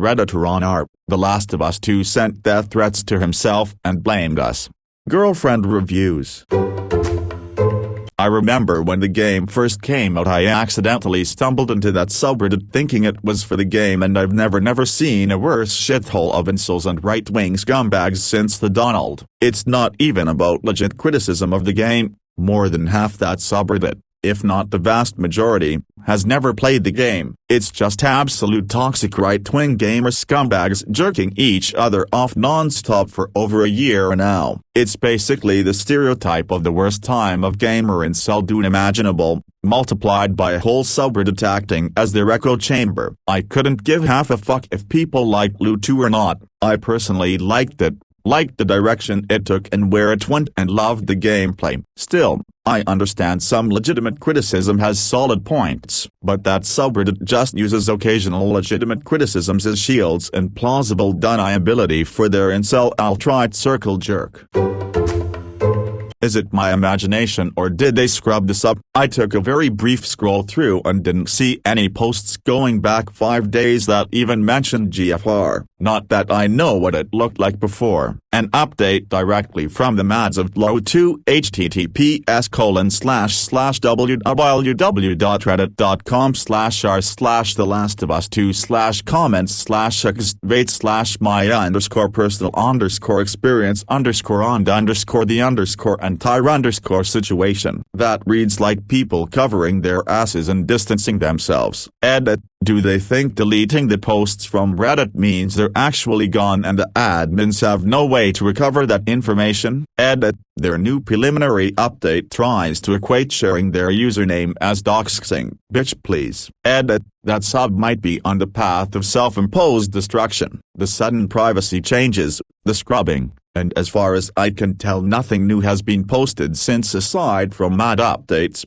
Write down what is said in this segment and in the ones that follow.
Redditor on our TheLastOfUs2 sent death threats to himself and blamed us. Girlfriend reviews. I remember when the game first came out, I accidentally stumbled into that subreddit thinking it was for the game, and I've never seen a worse shithole of incels and right-wing scumbags since the Donald. It's not even about legit criticism of the game. More than half that subreddit, if not the vast majority, has never played the game. It's just absolute toxic right-wing gamer scumbags jerking each other off non-stop for over a year now. It's basically the stereotype of the worst time of gamer incel doom imaginable, multiplied by a whole subreddit acting as their echo chamber. I couldn't give half a fuck if people liked Lu2 or not. I personally liked it, liked the direction it took and where it went, and loved the gameplay. Still, I understand some legitimate criticism has solid points, but that subreddit just uses occasional legitimate criticisms as shields and plausible deniability for their incel alt-right circle jerk. Is it my imagination, or did they scrub this up? I took a very brief scroll through and didn't see any posts going back 5 days that even mentioned GFR. Not that I know what it looked like before. An update directly from the mads of Lu2 https://www.reddit.com/r/my_personal_on_the_situation. That reads like people covering their asses and distancing themselves. Edit. Do they think deleting the posts from Reddit means they're actually gone and the admins have no way to recover that information? Edit. Their new preliminary update tries to equate sharing their username as doxing. Bitch please. Edit. That sub might be on the path of self-imposed destruction. The sudden privacy changes, the scrubbing, and as far as I can tell nothing new has been posted since aside from mad updates.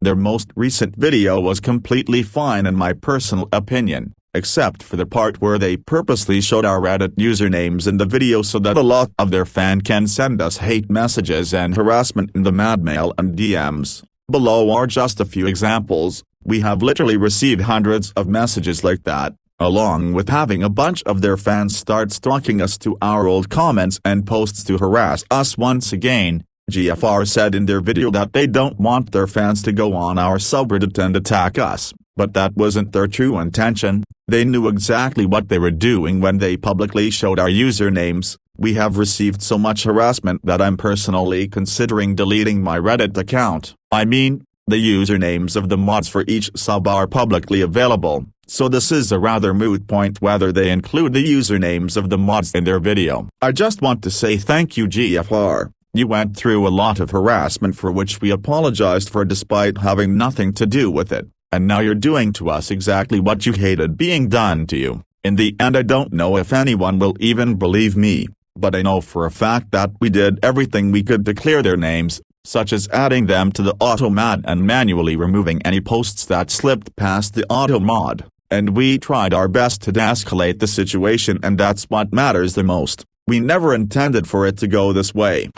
Their most recent video was completely fine in my personal opinion, except for the part where they purposely showed our Reddit usernames in the video so that a lot of their fans can send us hate messages and harassment in the mad mail and DMs. Below are just a few examples. We have literally received hundreds of messages like that, along with having a bunch of their fans start stalking us to our old comments and posts to harass us once again. GFR said in their video that they don't want their fans to go on our subreddit and attack us, but that wasn't their true intention. They knew exactly what they were doing when they publicly showed our usernames. We have received so much harassment that I'm personally considering deleting my Reddit account. I mean, the usernames of the mods for each sub are publicly available, so this is a rather moot point whether they include the usernames of the mods in their video. I just want to say thank you GFR. You went through a lot of harassment for which we apologized for despite having nothing to do with it, and now you're doing to us exactly what you hated being done to you. In the end I don't know if anyone will even believe me, but I know for a fact that we did everything we could to clear their names, such as adding them to the auto-mod and manually removing any posts that slipped past the auto-mod, and we tried our best to de-escalate the situation, and that's what matters the most. We never intended for it to go this way.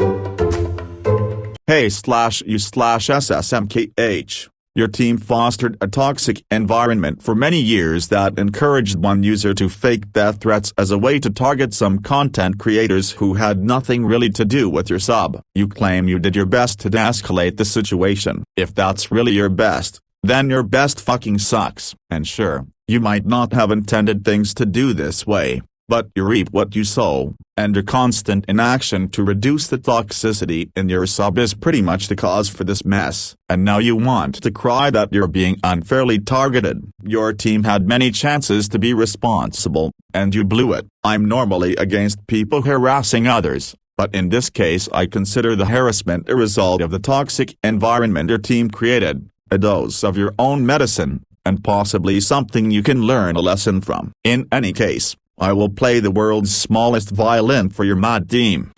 Hey/you/SSMKH. Your team fostered a toxic environment for many years that encouraged one user to fake death threats as a way to target some content creators who had nothing really to do with your sub. You claim you did your best to de-escalate the situation. If that's really your best, then your best fucking sucks. And sure, you might not have intended things to do this way, but you reap what you sow, and your constant inaction to reduce the toxicity in your sub is pretty much the cause for this mess. And now you want to cry that you're being unfairly targeted. Your team had many chances to be responsible, and you blew it. I'm normally against people harassing others, but in this case I consider the harassment a result of the toxic environment your team created, a dose of your own medicine, and possibly something you can learn a lesson from. In any case, I will play the world's smallest violin for your mad team.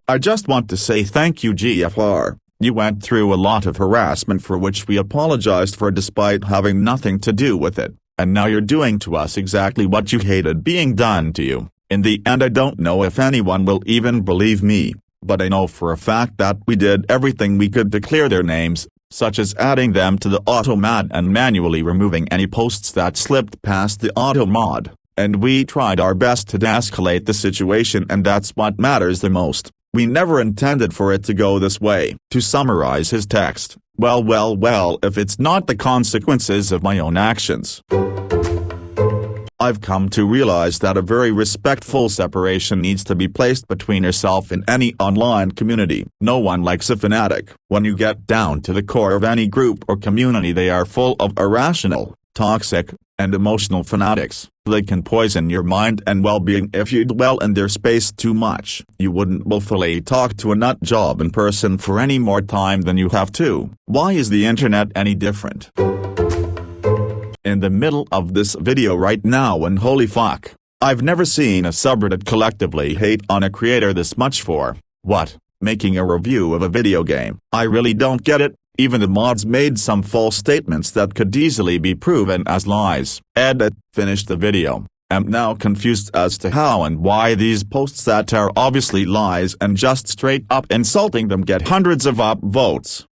I just want to say thank you GFR. You went through a lot of harassment for which we apologized for despite having nothing to do with it, and now you're doing to us exactly what you hated being done to you. In the end I don't know if anyone will even believe me, but I know for a fact that we did everything we could to clear their names, such as adding them to the auto mod and manually removing any posts that slipped past the auto mod. And we tried our best to de-escalate the situation, and that's what matters the most. We never intended for it to go this way. To summarize his text, well, if it's not the consequences of my own actions. I've come to realize that a very respectful separation needs to be placed between yourself and any online community. No one likes a fanatic. When you get down to the core of any group or community, they are full of irrational, toxic, and emotional fanatics. They can poison your mind and well-being if you dwell in their space too much. You wouldn't willfully talk to a nut job in person for any more time than you have to. Why is the internet any different? In the middle of this video right now, and holy fuck, I've never seen a subreddit collectively hate on a creator this much for, what, making a review of a video game. I really don't get it. Even the mods made some false statements that could easily be proven as lies. Edit, finish the video. I'm now confused as to how and why these posts that are obviously lies and just straight up insulting them get hundreds of upvotes.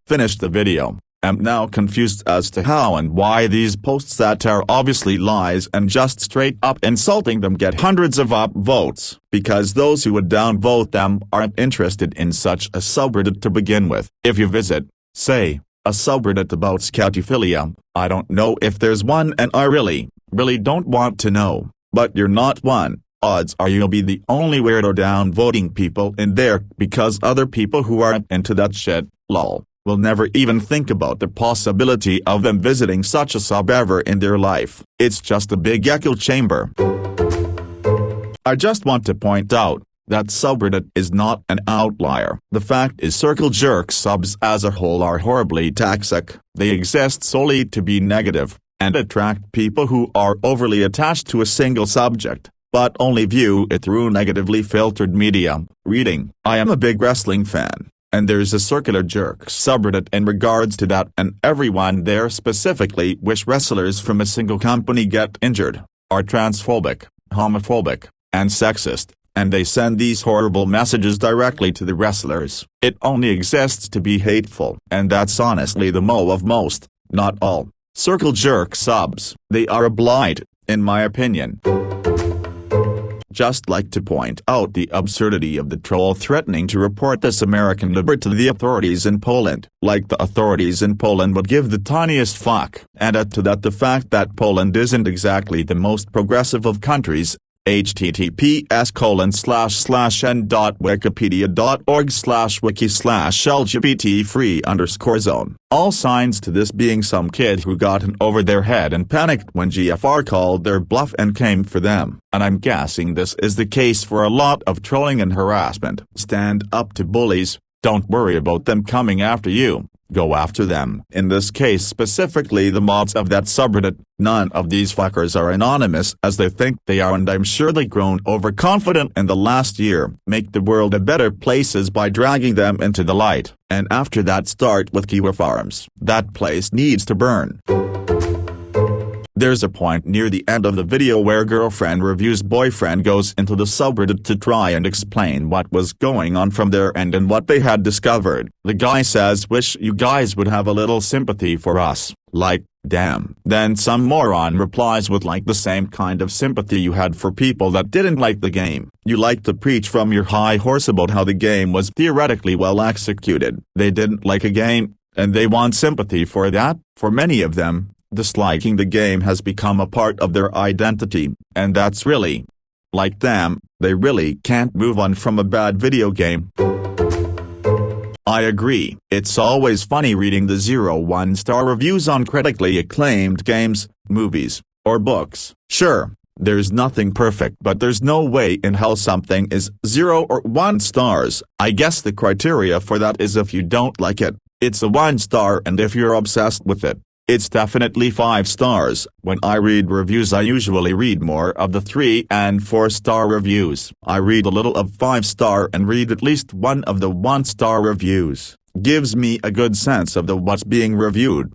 Finish the video. I'm now confused as to how and why these posts that are obviously lies and just straight up insulting them get hundreds of upvotes, because those who would downvote them aren't interested in such a subreddit to begin with. If you visit, say, a subreddit about scatophilia, I don't know if there's one, and I really don't want to know, but you're not one. Odds are you'll be the only weirdo downvoting people in there, because other people who aren't into that shit, lol, will never even think about the possibility of them visiting such a sub ever in their life. It's just a big echo chamber. I just want to point out that subreddit is not an outlier. The fact is, circle jerk subs as a whole are horribly toxic. They exist solely to be negative, and attract people who are overly attached to a single subject, but only view it through negatively filtered media. Reading. I am a big wrestling fan, and there's a circular jerk subreddit in regards to that, and everyone there specifically wish wrestlers from a single company get injured, are transphobic, homophobic, and sexist, and they send these horrible messages directly to the wrestlers. It only exists to be hateful, and that's honestly the mo of most, not all, circle jerk subs. They are a blight, in my opinion. Just like to point out the absurdity of the troll threatening to report this American libber to the authorities in Poland, like the authorities in Poland would give the tiniest fuck. And add to that the fact that Poland isn't exactly the most progressive of countries. https://n.wikipedia.org/wiki/LGBT-free_zone. All signs to this being some kid who got in over their head and panicked when GFR called their bluff and came for them. And I'm guessing this is the case for a lot of trolling and harassment. Stand up to bullies, don't worry about them coming after you. Go after them. In this case specifically the mods of that subreddit. None of these fuckers are anonymous as they think they are, and I'm sure they've grown overconfident in the last year. Make the world a better place by dragging them into the light, and after that start with Kiwa Farms. That place needs to burn. There's a point near the end of the video where girlfriend reviews boyfriend goes into the subreddit to try and explain what was going on from their end and what they had discovered. The guy says, "Wish you guys would have a little sympathy for us." Like, damn. Then some moron replies with like the same kind of sympathy you had for people that didn't like the game. You like to preach from your high horse about how the game was theoretically well executed. They didn't like a game, and they want sympathy for that. For many of them, disliking the game has become a part of their identity, and that's really, like, damn, they really can't move on from a bad video game. I agree. It's always funny reading the 0-1-star reviews on critically acclaimed games, movies, or books. Sure, there's nothing perfect, but there's no way in hell something is 0 or 1 stars. I guess the criteria for that is if you don't like it, it's a 1 star, and if you're obsessed with it, it's definitely 5 stars. When I read reviews, I usually read more of the 3 and 4 star reviews. I read a little of 5 star and read at least one of the 1 star reviews. Gives me a good sense of what's being reviewed.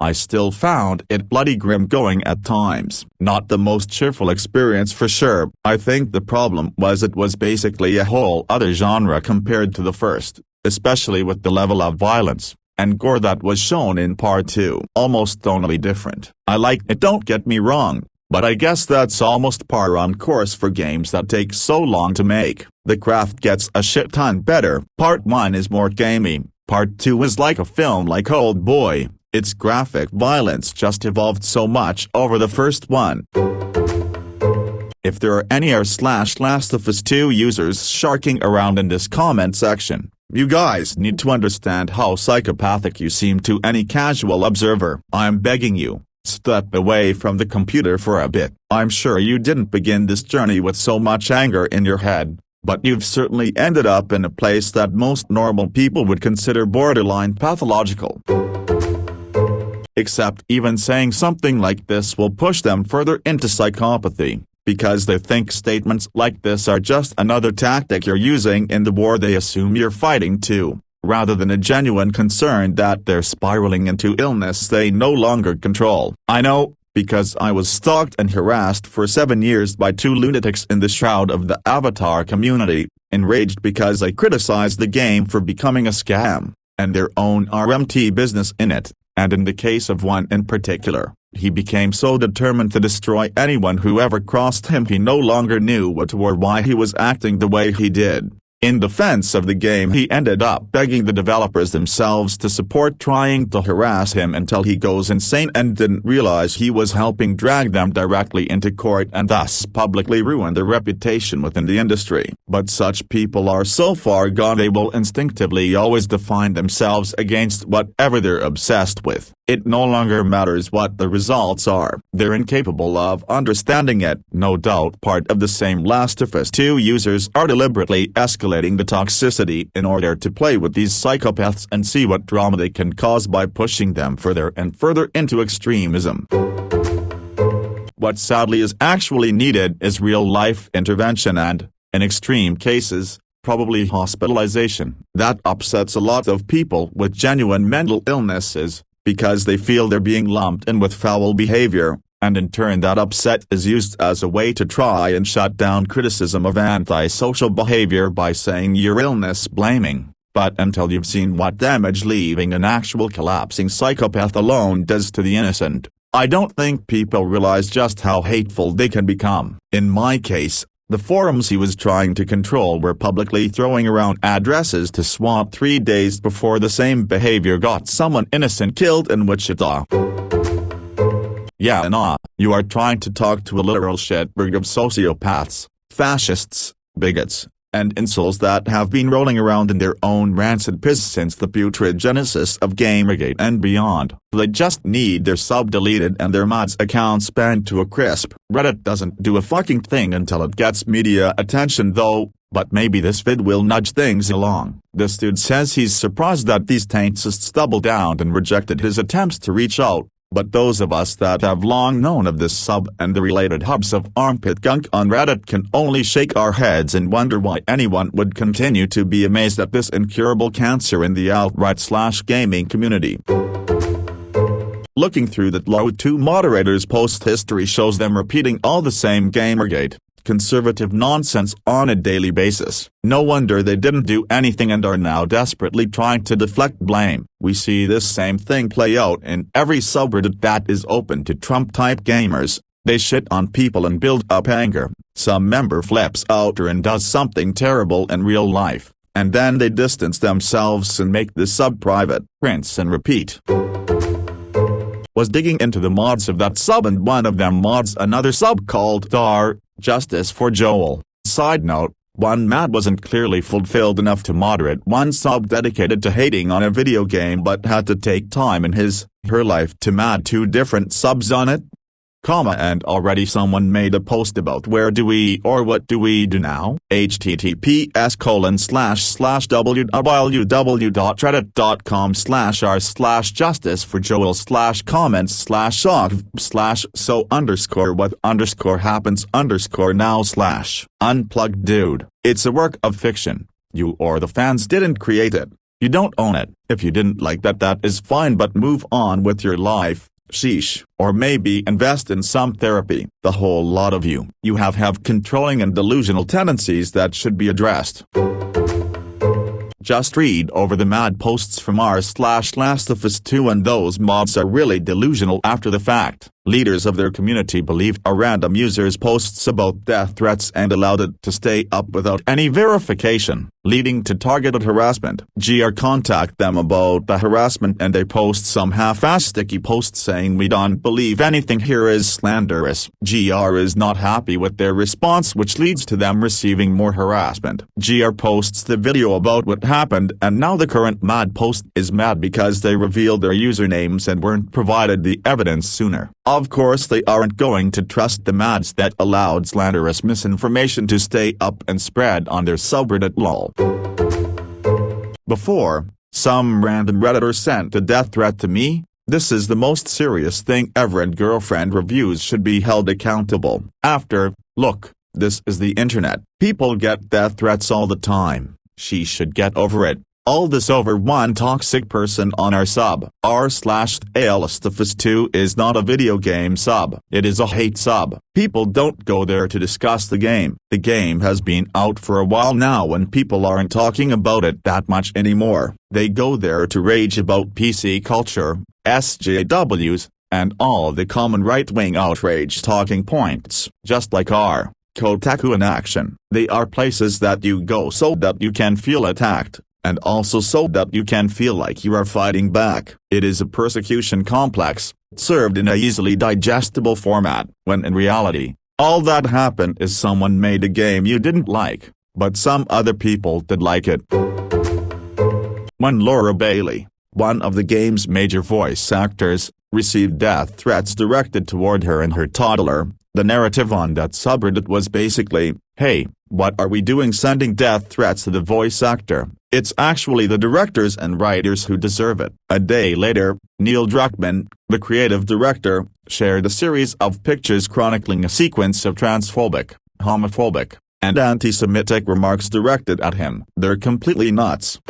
I still found it bloody grim going at times. Not the most cheerful experience for sure. I think the problem was it was basically a whole other genre compared to the first. especially with the level of violence and gore that was shown in part 2. Almost tonally different. I like it, don't get me wrong, but I guess that's almost par on course for games that take so long to make. The craft gets a shit ton better. Part 1 is more gamey, part 2 is like a film like Old Boy. Its graphic violence just evolved so much over the first one. If there are any r/LastOfUs2 users sharking around in this comment section, you guys need to understand how psychopathic you seem to any casual observer. I'm begging you, step away from the computer for a bit. I'm sure you didn't begin this journey with so much anger in your head, but you've certainly ended up in a place that most normal people would consider borderline pathological. Except even saying something like this will push them further into psychopathy, because they think statements like this are just another tactic you're using in the war they assume you're fighting too, rather than a genuine concern that they're spiraling into illness they no longer control. I know, because I was stalked and harassed for 7 years by 2 lunatics in the shroud of the Avatar community, enraged because I criticized the game for becoming a scam, and their own RMT business in it, and in the case of one in particular, he became so determined to destroy anyone who ever crossed him he no longer knew what or why he was acting the way he did. In defense of the game, he ended up begging the developers themselves to support trying to harass him until he goes insane and didn't realize he was helping drag them directly into court and thus publicly ruin their reputation within the industry. But such people are so far gone they will instinctively always define themselves against whatever they're obsessed with. It no longer matters what the results are. They're incapable of understanding it. No doubt part of the same Last of Us 2 users are deliberately escalating the toxicity in order to play with these psychopaths and see what drama they can cause by pushing them further and further into extremism. What sadly is actually needed is real-life intervention and, in extreme cases, probably hospitalization. That upsets a lot of people with genuine mental illnesses, because they feel they're being lumped in with foul behavior, and in turn that upset is used as a way to try and shut down criticism of antisocial behavior by saying you're illness blaming. But until you've seen what damage leaving an actual collapsing psychopath alone does to the innocent, I don't think people realize just how hateful they can become. In my case, the forums he was trying to control were publicly throwing around addresses to swap 3 days before the same behavior got someone innocent killed in Wichita. Yeah, you are trying to talk to a literal shitbag of sociopaths, fascists, bigots, and incels that have been rolling around in their own rancid piss since the putrid genesis of Gamergate and beyond. They just need their sub deleted and their mods accounts banned to a crisp. Reddit doesn't do a fucking thing until it gets media attention though, but maybe this vid will nudge things along. This dude says he's surprised that these taintists doubled down and rejected his attempts to reach out. But those of us that have long known of this sub and the related hubs of armpit gunk on Reddit can only shake our heads and wonder why anyone would continue to be amazed at this incurable cancer in the alt-right/gaming community. Looking through the TheLastOfUs2 moderators' post history shows them repeating all the same Gamergate, conservative nonsense on a daily basis. No wonder they didn't do anything and are now desperately trying to deflect blame. We see this same thing play out in every subreddit that is open to Trump-type gamers. They shit on people and build up anger. Some member flips out and does something terrible in real life, and then they distance themselves and make the sub private. Rinse and repeat. Was digging into the mods of that sub and one of them mods another sub called Justice for Joel. Side note, one mod wasn't clearly fulfilled enough to moderate one sub dedicated to hating on a video game but had to take time in her life to mod 2 different subs on it. And already someone made a post about where do we or what do we do now? https://www.reddit.com/r/justice for joel/comments/so_happens_now/unplugged dude. It's a work of fiction. You or the fans didn't create it. You don't own it. If you didn't like that is fine, but move on with your life. Sheesh. Or maybe invest in some therapy. The whole lot of you. You have controlling and delusional tendencies that should be addressed. Just read over the mad posts from r/TheLastOfUs2 and those mobs are really delusional after the fact. Leaders of their community believed a random user's posts about death threats and allowed it to stay up without any verification, leading to targeted harassment. GR contact them about the harassment and they post some half-assed sticky post saying we don't believe anything here is slanderous. GR is not happy with their response, which leads to them receiving more harassment. GR posts the video about what happened and now the current mad post is mad because they revealed their usernames and weren't provided the evidence sooner. Of course they aren't going to trust the mads that allowed slanderous misinformation to stay up and spread on their subreddit lol. Before, some random Redditor sent a death threat to me. This is the most serious thing ever and girlfriend reviews should be held accountable. After, look, this is the internet. People get death threats all the time. She should get over it. All this over one toxic person on our sub. r/TheLastOfUs2 is not a video game sub. It is a hate sub. People don't go there to discuss the game. The game has been out for a while now and people aren't talking about it that much anymore. They go there to rage about PC culture, SJWs, and all the common right-wing outrage talking points. Just like our Kotaku in action. They are places that you go so that you can feel attacked. And also so that you can feel like you are fighting back. It is a persecution complex, served in a easily digestible format, when in reality, all that happened is someone made a game you didn't like, but some other people did like it. When Laura Bailey, one of the game's major voice actors, received death threats directed toward her and her toddler, the narrative on that subreddit was basically, hey, what are we doing sending death threats to the voice actor? It's actually the directors and writers who deserve it. A day later, Neil Druckmann, the creative director, shared a series of pictures chronicling a sequence of transphobic, homophobic, and anti-Semitic remarks directed at him. They're completely nuts.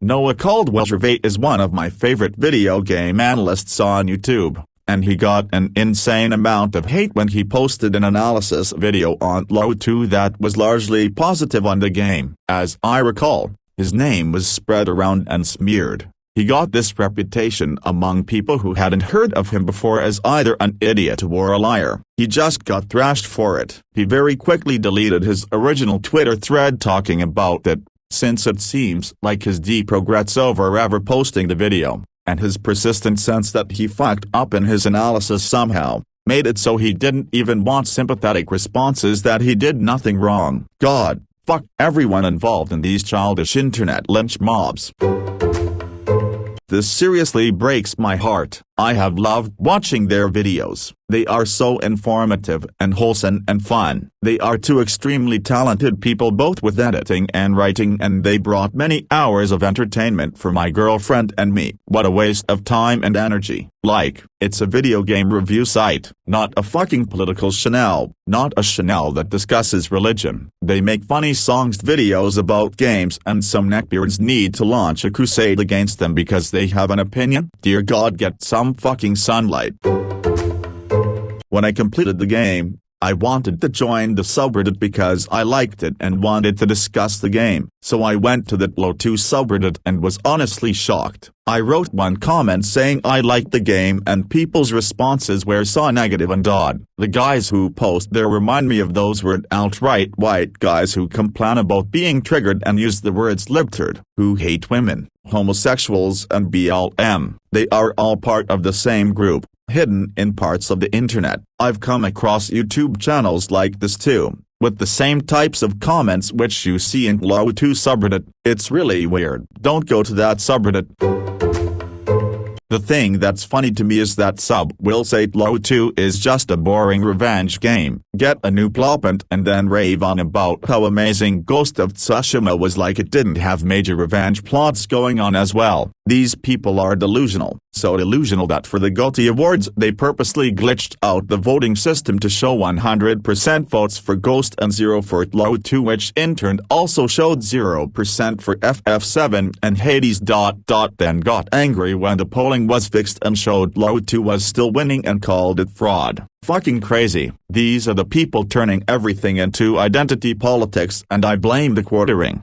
Noah Caldwell-Gervais is one of my favorite video game analysts on YouTube. And he got an insane amount of hate when he posted an analysis video on TheLastOfUs2 that was largely positive on the game. As I recall, his name was spread around and smeared. He got this reputation among people who hadn't heard of him before as either an idiot or a liar. He just got thrashed for it. He very quickly deleted his original Twitter thread talking about it, since it seems like his deep regrets over ever posting the video, and his persistent sense that he fucked up in his analysis somehow, made it so he didn't even want sympathetic responses that he did nothing wrong. God, fuck everyone involved in these childish internet lynch mobs. This seriously breaks my heart. I have loved watching their videos. They are so informative and wholesome and fun. They are two extremely talented people both with editing and writing, and they brought many hours of entertainment for my girlfriend and me. What a waste of time and energy. Like, it's a video game review site, not a fucking political channel, not a channel that discusses religion. They make funny songs videos about games and some neckbeards need to launch a crusade against them because they have an opinion. Dear God, get some fucking sunlight. When I completed the game, I wanted to join the subreddit because I liked it and wanted to discuss the game, so I went to the TheLastOfUs2 subreddit and was honestly shocked. I wrote one comment saying I liked the game and people's responses were so negative and odd. The guys who post there remind me of those weird outright white guys who complain about being triggered and use the words libtard, who hate women, homosexuals and BLM. They are all part of the same group, hidden in parts of the internet. I've come across YouTube channels like this too, with the same types of comments which you see in TheLastOfUs2 subreddit. It's really weird. Don't go to that subreddit. The thing that's funny to me is that sub will say TheLastOfUs2 is just a boring revenge game, get a new plopant and then rave on about how amazing Ghost of Tsushima was like it didn't have major revenge plots going on as well. These people are delusional, so delusional that for the GOTY Awards they purposely glitched out the voting system to show 100% votes for Ghost and 0 for TheLastOfUs2, which in turn also showed 0% for FF7 and Hades. Then got angry when the polling was fixed and showed TheLastOfUs2 was still winning and called it fraud. Fucking crazy. These are the people turning everything into identity politics, and I blame the quartering.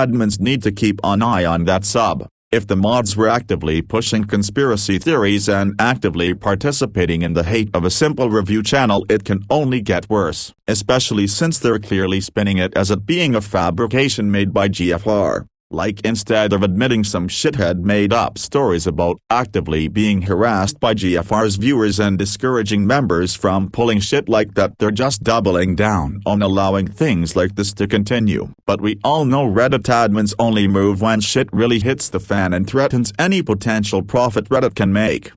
admins need to keep an eye on that sub. If the mods were actively pushing conspiracy theories and actively participating in the hate of a simple review channel, it can only get worse, especially since they're clearly spinning it as it being a fabrication made by GFR. Like, instead of admitting some shithead made up stories about actively being harassed by GFR's viewers and discouraging members from pulling shit like that, they're just doubling down on allowing things like this to continue. But we all know Reddit admins only move when shit really hits the fan and threatens any potential profit Reddit can make.